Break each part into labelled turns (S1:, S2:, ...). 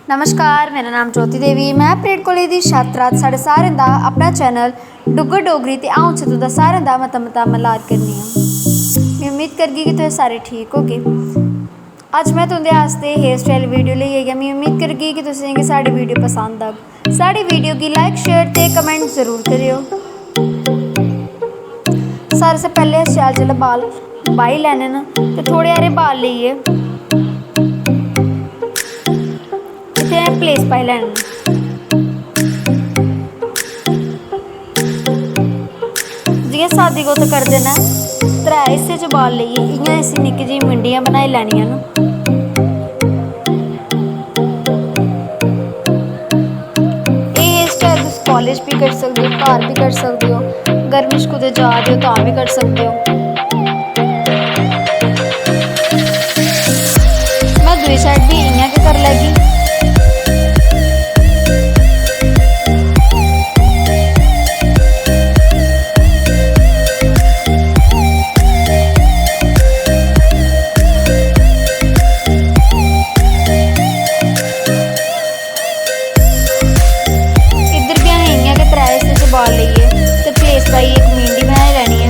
S1: नमस्कार, मेरा नाम ज्योति देवी। मैं परेड कॉलेज की छात्रा साढ़े सारे का अपना चैनल डुग्गर डोगरी ते आऊँ तुंदा सारें दा मता मलाद करनी हूँ। मैं उम्मीद करगी कि तुस सारे ठीक होगे। अज मैं तुंदे आस्ते हेयर स्टाइल वीडियो लेई आई। मैं उम्मीद करगी कि तुसेंगी साढ़ी वीडियो पसंद आग। साढ़ी वीडियो की लाइक शेयर ते कमेंट जरूर करियो। सारे से पहले शैल जेल्लै बाल बाही लैने न ते थोड़े हारे बाल लेइयै इत्थै प्लेस पाई लैने न। जियां सादी गुत्त करदे न, 3 हिस्से च बाल लेइयै इ'यां इसी निक्की जेही मिंडियां बनाई लैनियां न। एह् हेयर स्टाइल तुस कालेज बी करी सकदे हो, घर बी करी सकदे हो, गर्मी च कुतै जा दे हो तां बी करी सकदे हो। मैं दूई साइड भी इ'यां गै करी लैगी। बाल लेइयै ते प्लेस पाइयै इक मींडी बनाई लैनी है।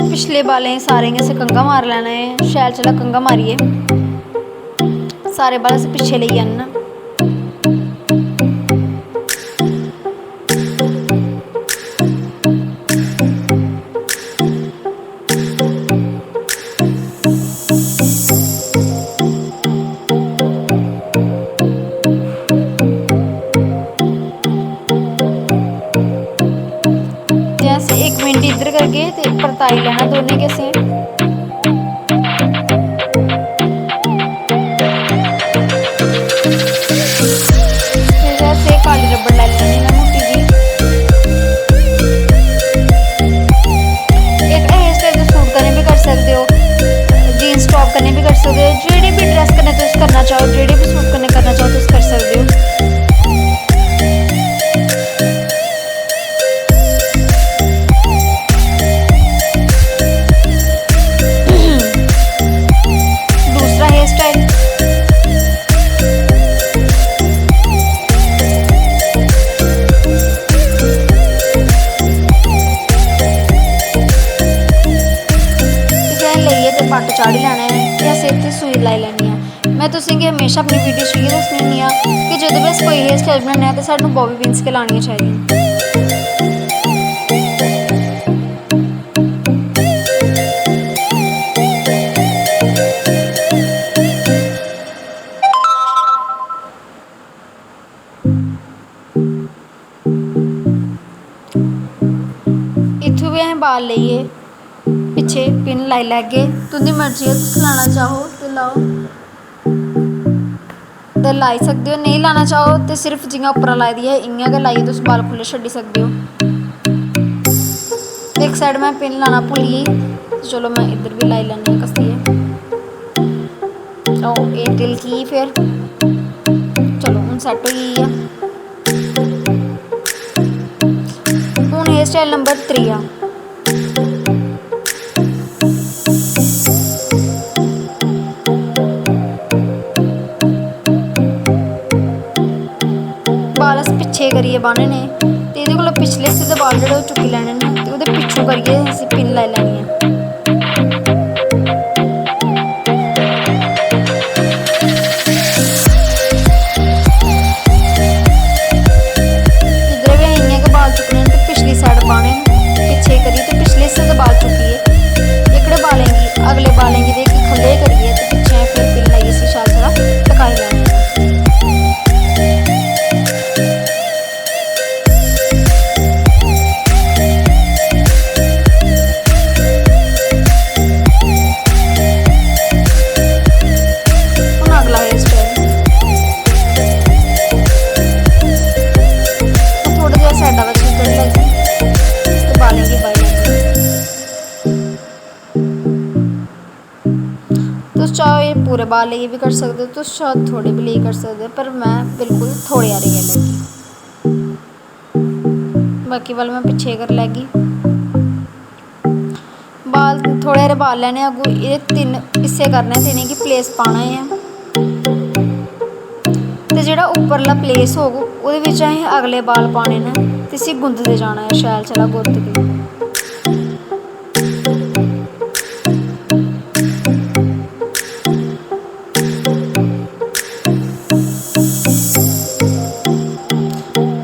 S1: पिछले बालें सारे असें कंघा मार लैना है। शैल चला कंघा मारियै सारे बाल असें पिच्छे लेई आना। एक मिनट इधर करके ते परताई लेना दोनों के असें। फिर असें काली रबड़ लाई लैनी ना मुट्टी जी। एक हेयर स्टाइल तुस सूट कन्नै भी करी सकदे हो, जीन्स टॉप कन्नै भी करी सकदे हो, जेह्ड़ी भी ड्रेस कन्नै तुस करना चाहो, जेह्ड़े भी सूट कन्नै करना चाहो तुस करी सकदे हो। पट्ट चाढ़ी लैना है ते असें इत्थै सूई लाई लैनी है। मैं तुसेंगी हमेशा अपनी वीडियो च इ'यै दस्सनी होन्नी आं कि जदूं बी अस कोई हेयर स्टाइल बनाने आं ते सानूं बॉबी पिन्स गै लानियां चाहिदियां। इत्थूं बी असें बाल लेइयै पिच्छे पिन लाई लैगे। तुंदी मर्जी है, तुस लाना चाहो तो लाओ ते लाई सकदे हो, नेईं लाना चाहो तो सिर्फ जियां उप्परा लाई दी है इ'यां गै लाइयै तुस बाल खुल्ले छड्डी सकदे हो। इक साइड मैं पिन लाना भुल्ली गेई, चलो मैं इद्धर भी लाई लैन्नी आं कस्सियै। एह् तिलकी फिर चलो हून सैट्ट होई गेई आ। हून हेयर स्टाइल नंबर 3 बाल अस पिच्छे करियै बान्नने ते एह्दे कोला पिछले हिस्से दे बाल जेह्ड़े ओह् चुक्की लैने न ते ओह्दे पिच्छों करियै इसी पिन लाई लैनी ऐ। इद्धर बी इ'यां गै बाल चुक्कने न ते पिछली साइड पाने न, पिच्छे करियै ते पिछले हिस्से दे बाल चुक्कियै एह्कड़े बालें गी अगले बालें गी दे खल्ले करियै ते पिच्छें फिर पिन लाइयै इसी शैल जगह टकाई लैना। चाहो ये पूरे बाल लेके भी कर सकते हो, तुस चाहो थोड़े भी लेके कर सकते हो, पर मैं बिल्कुल थोड़े हारे कर लैगी। बाकी वाल मैं पिछे कर लैगी। बाल थोड़े हारे बाल लैने, अग्गू ये 3 हिस्से करने, 3 गी प्लेस पाना है ते जेह्ड़ा उपरला प्लेस होग ओह्दे बिच असें अगले बाल पाने न ते इसी गुंददे जाना है शैल चला गुंद के।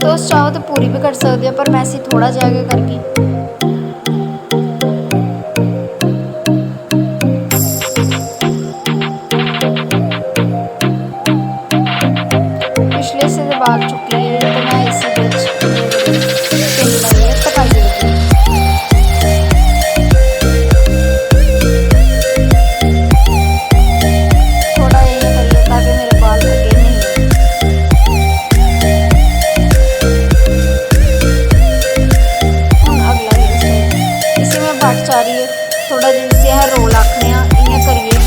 S1: तुस चाहो तो पूरी भी कर सकते हो, पर मैं इसी थोड़ा जेहा गै करगी। पिछले से बाल चुकिए तो मैं इसी बिच पिन लाइए टकाई देगी। थोड़ा ये करिए ताकि मेरे बाल लगे नहीं। अगला हेयर स्टाइल इसी में बट चाह रही है, थोड़ा जिससे है रोल आखने इ'यां करिए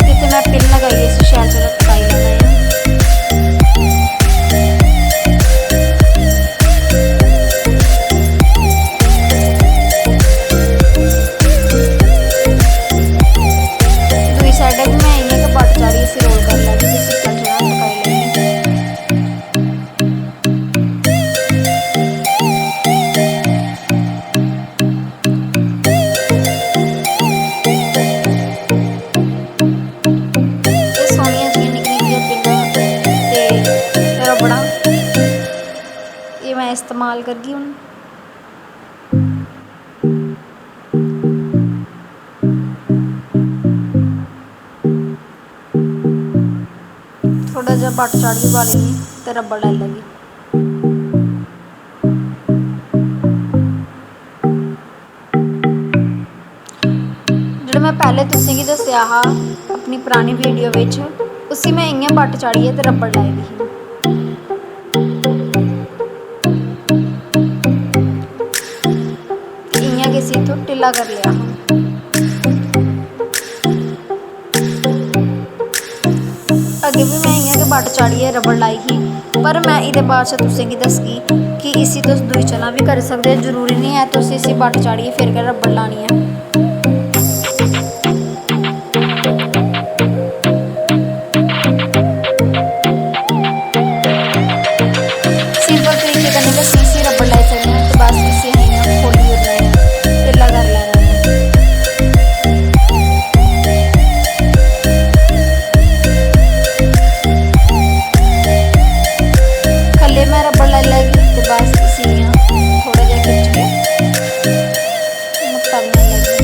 S1: जित्थे मैं पिन लगाइए इसी शैल चला टकाई लैना है। दूसरी साइड भी मैं इ'यां के बट चाह रही इसी रोल कर लैगी जिसी शैल चला टकाई लैगी। ये मैं इस्तेमाल करगी हूँ। थोड़ा जहा बट चढ़ गई बालें गी तो रबड़ लाई लैगी। जेह्ड़ा मैं पहले तुसेंगी दस्सेआ हा अपनी पुरानी वीडियो बिच, उसी मैं इ'यां बट चाढ़ियै ते रबड़ लाई दी ही। इसी तो ढिल्ला कर लिया। अगे भी मैं इ'यां के बट चाढ़ियै रबड़ लाई ही, पर मैं इहदे बाद च तुसेंगी दसगी कि इसी तुस दूई चला भी करी सकदे हो। जरूरी नहीं है तुस इसी बट चाढ़ियै फिर गै रबड़ लानी है। सिंपल तरीके कन्नै बस इसी रबड़ लाई सकने हैं, तो बस इसी इ'यां खोली ओड़ना है, ढिल्ला कर लेना है। खल्ले मैं रबड़ लाई लैगी तो बस इसी इ'यां थोड़ा जेहा खिच्च के करने लगी।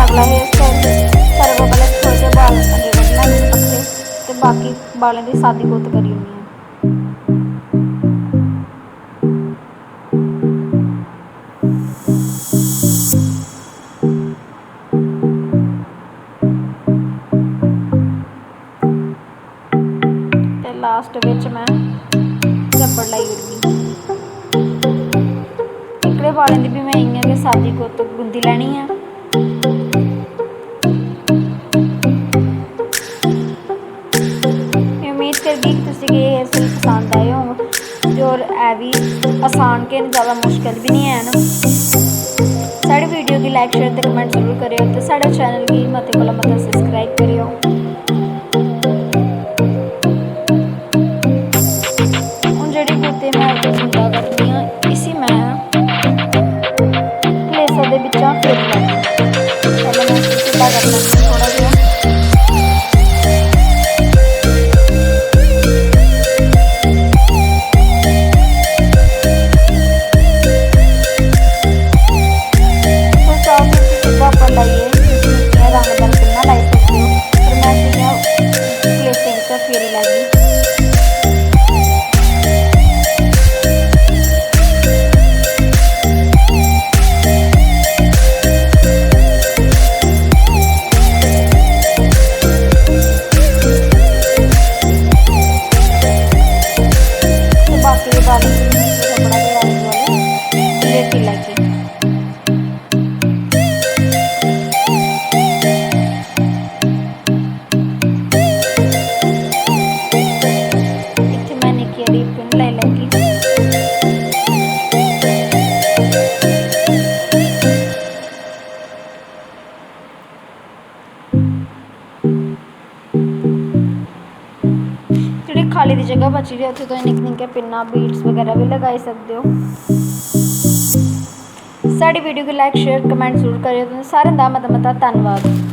S1: अगला हेयर स्टाइल सारे को पहले थोड़े जे बाल अगे कड्ढ लैने पतले ते बाकी बालें दी सादी गुत्त करी ओड़नी है। ते लास्ट बिच मैं रबड़ लाई ओड़गी। एह्कड़े बालें दी भी मैं इ'यां गै सादी गुत्त गुंदी लैनी है। उम्मीद करगी कि तुसें गी हेयर स्टाइल पसंद आए होंग और है भी आसान के ज़्यादा मुश्किल भी नहीं हैन। साढ़ी वीडियो गी लाइक शेयर ते कमेंट जरूर करेओ ते साढ़े चैनल गी मते कोला मता सब्सक्राइब करेओ। हून जेह्ड़ी गुत्ते मैं सिद्धा करनी आं इसी मैं प्लेसा दे बिच्चा फेर लैगी। पैह्लें मैं इसी सिद्धा कर लैगी थोड़ा जेहा। लाइए रंगदार पिन्ना लाई सकते हो, पर खाली की जगह बची दी उत्थे तुसीं निक्के निक्के पिन्ना बीड्स वगैरह भी लगाई सकते हो। साडी वीडियो को लाइक शेयर कमेंट जरूर करियो। तुसें सारें दा मता मता धन्नवाद।